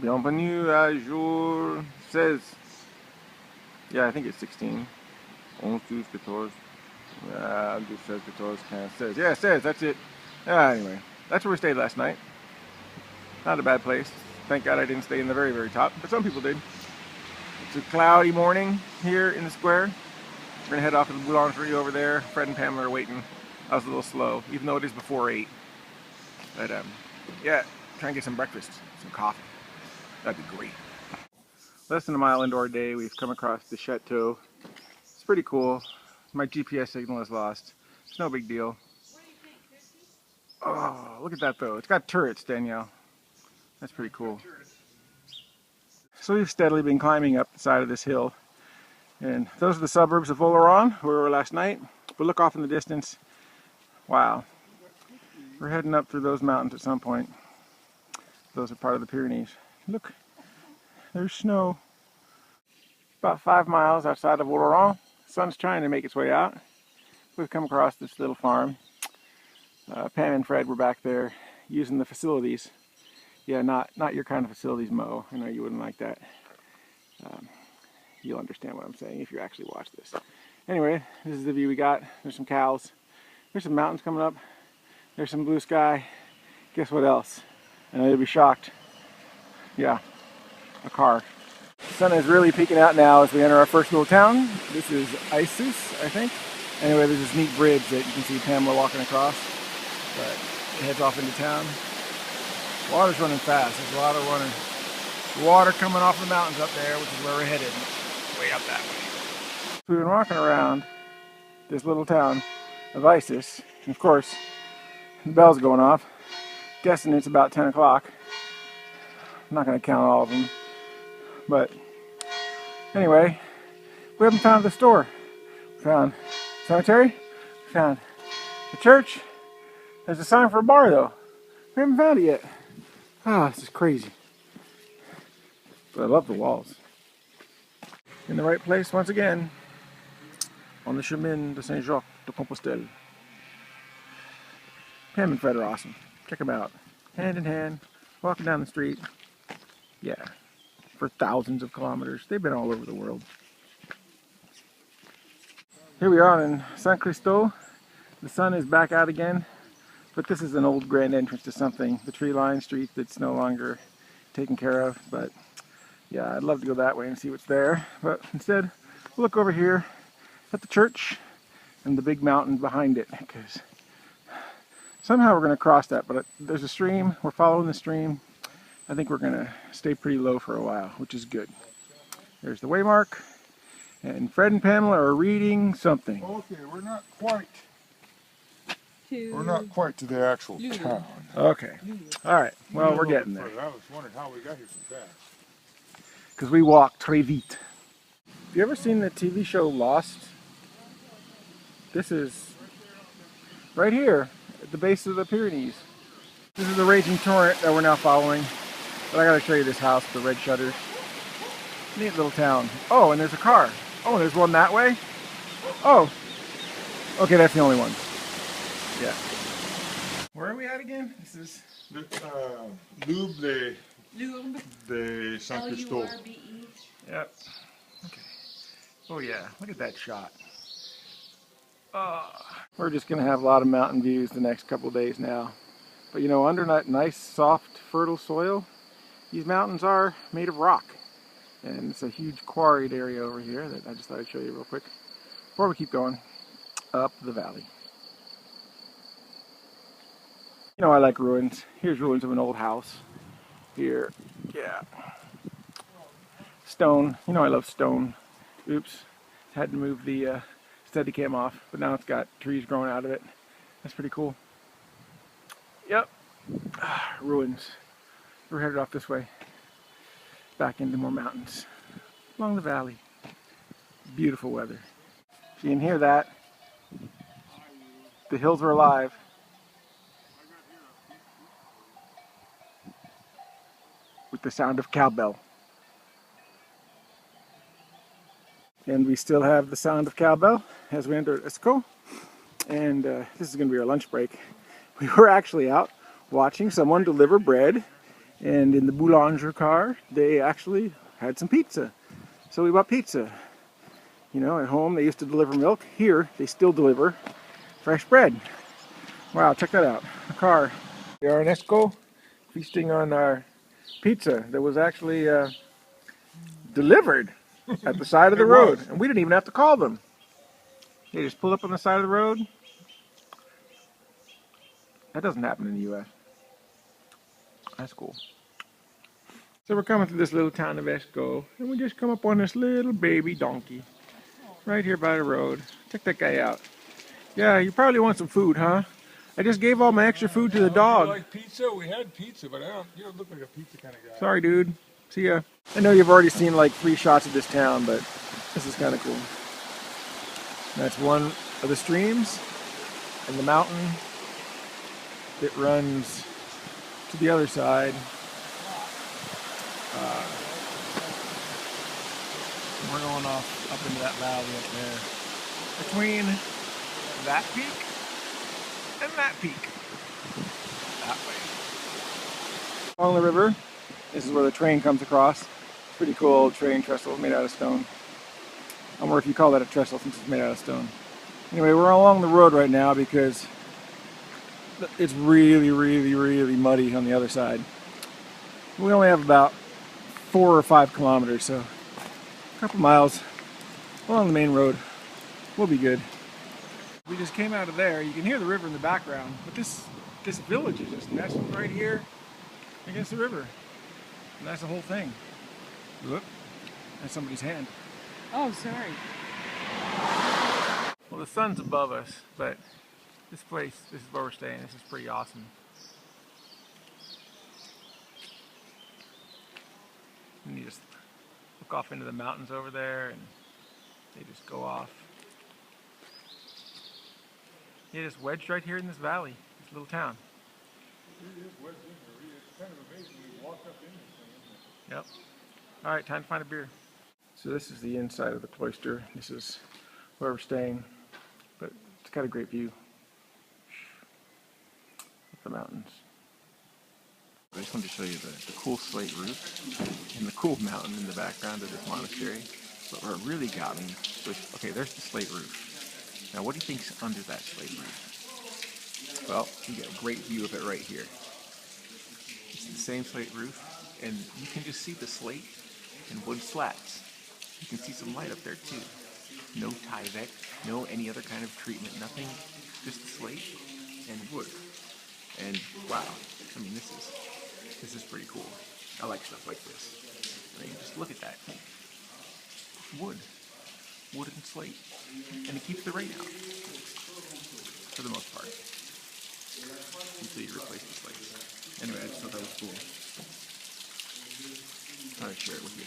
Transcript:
Bienvenue à jour 16. Yeah, I think it's 16. 11, 12, 14. 16, 14, 15, 16. Yeah, it says, that's it. Anyway, that's where we stayed last night. Not a bad place. Thank God I didn't stay in the very, very top, but some people did. It's a cloudy morning here in the square. We're going to head off to the boulangerie over there. Fred and Pamela are waiting. I was a little slow, even though it is before 8. But yeah, try and get some breakfast, some coffee. That'd be great. Less than a mile into our day, we've come across the chateau. It's pretty cool. My GPS signal is lost. It's no big deal. Oh, look at that though. It's got turrets, Danielle. That's pretty cool. So we've steadily been climbing up the side of this hill. And those are the suburbs of Oloron, where we were last night. But look off in the distance. Wow. We're heading up through those mountains at some point. Those are part of the Pyrenees. Look, there's snow. About 5 miles outside of Oloron. The sun's trying to make its way out. We've come across this little farm. Pam and Fred were back there using the facilities. Yeah, not your kind of facilities, Mo. I know you wouldn't like that. You'll understand what I'm saying if you actually watch this. Anyway, this is the view we got. There's some cows. There's some mountains coming up. There's some blue sky. Guess what else? I know you'll be shocked. Yeah, a car. The sun is really peeking out now as we enter our first little town. This is Isis, I think. Anyway, there's this neat bridge that you can see Pamela walking across. But it heads off into town. Water's running fast. There's a lot of water coming off the mountains up there, which is where we're headed. Way up that way. We've been walking around this little town of Isis. And of course, the bell's going off. Guessing it's about 10 o'clock. I'm not going to count all of them. But anyway, we haven't found the store. We found the cemetery. We found the church. There's a sign for a bar though. We haven't found it yet. Ah, this is crazy. But I love the walls. In the right place once again. On the Chemin de Saint-Jacques de Compostelle. Pam and Fred are awesome. Check them out. Hand in hand, walking down the street. Yeah, for thousands of kilometers. They've been all over the world. Here we are in Saint Christo. The sun is back out again. But this is an old grand entrance to something. The tree-lined street that's no longer taken care of. But yeah, I'd love to go that way and see what's there. But instead, we'll look over here at the church and the big mountain behind it. Because somehow we're going to cross that. But there's a stream. We're following the stream. I think we're going to stay pretty low for a while, which is good. There's the waymark. And Fred and Pamela are reading something. Okay, we're not quite to the actual town. Okay. All right. Well, we're getting there. I was wondering how we got here so fast. Because we walk très vite. Have you ever seen the TV show Lost? This is right here at the base of the Pyrenees. This is the raging torrent that we're now following. But I gotta show you this house with the red shutters. Neat little town. Oh, and there's a car. Oh, there's one that way. Oh. Okay, that's the only one. Yeah. Where are we at again? This is Louvre de Saint Christo. L-U-R-B-E. Yep. Okay. Oh yeah, look at that shot. We're just gonna have a lot of mountain views the next couple of days now. But you know, under that nice, soft, fertile soil, these mountains are made of rock. And it's a huge quarried area over here that I just thought I'd show you real quick before we keep going up the valley. You know, I like ruins. Here's ruins of an old house. Here, yeah. Stone. You know I love stone. Oops. Had to move the Steadicam off, but now it's got trees growing out of it. That's pretty cool. Yep. Ruins. We're headed off this way. Back into more mountains. Along the valley. Beautiful weather. If you can hear that, the hills are alive. With the sound of cowbell. And we still have the sound of cowbell as we enter Esco. And this is going to be our lunch break. We were actually out watching someone deliver bread And in the boulanger car, they actually had some pizza. So we bought pizza. You know, at home they used to deliver milk. Here, they still deliver fresh bread. Wow, check that out. A car. We are in Esco, feasting on our pizza that was actually delivered at the side of the road. And we didn't even have to call them. They just pulled up on the side of the road. That doesn't happen in the U.S. That's cool. So we're coming through this little town of Esco, and we just come up on this little baby donkey right here by the road. Check that guy out. Yeah, you probably want some food, huh? I just gave all my extra food to the dog. You like pizza? We had pizza, but you don't look like a pizza kind of guy. Sorry, dude. See ya. I know you've already seen like 3 shots of this town, but this is kind of cool. That's one of the streams and the mountain that runs to the other side. We're going off up into that valley up there. Between that peak and that peak. That way. Along the river, this is where the train comes across. It's pretty cool old train trestle made out of stone. I wonder if you call that a trestle since it's made out of stone. Anyway, we're along the road right now because it's really, really, really muddy on the other side. We only have about 4 or 5 kilometers, so a couple miles along the main road. We'll be good. We just came out of there. You can hear the river in the background, but this village is just nestled right here against the river. And that's the whole thing. Look, that's somebody's hand. Oh, sorry. Well, the sun's above us, but this place, this is where we're staying. This is pretty awesome. And you just look off into the mountains over there, and they just go off. Yeah, just wedged right here in this valley, this little town. It is wedged in here. It's kind of amazing. We walked up in this thing, isn't it? Yep. All right, time to find a beer. So this is the inside of the cloister. This is where we're staying, but it's got a great view of the mountains. I just wanted to show you the cool slate roof and the cool mountain in the background of this monastery. But what really got me was, okay, there's the slate roof. Now what do you think's under that slate roof? Well, you get a great view of it right here. It's the same slate roof, and you can just see the slate and wood slats. You can see some light up there too. No Tyvek, no any other kind of treatment, nothing, just the slate and wood. And wow, I mean this is pretty cool. I like stuff like this. I mean, just look at that. Wood and slate, and it keeps the rain out for the most part until you replace the slates. Anyway, I just thought that was cool. I thought I'd share it with you.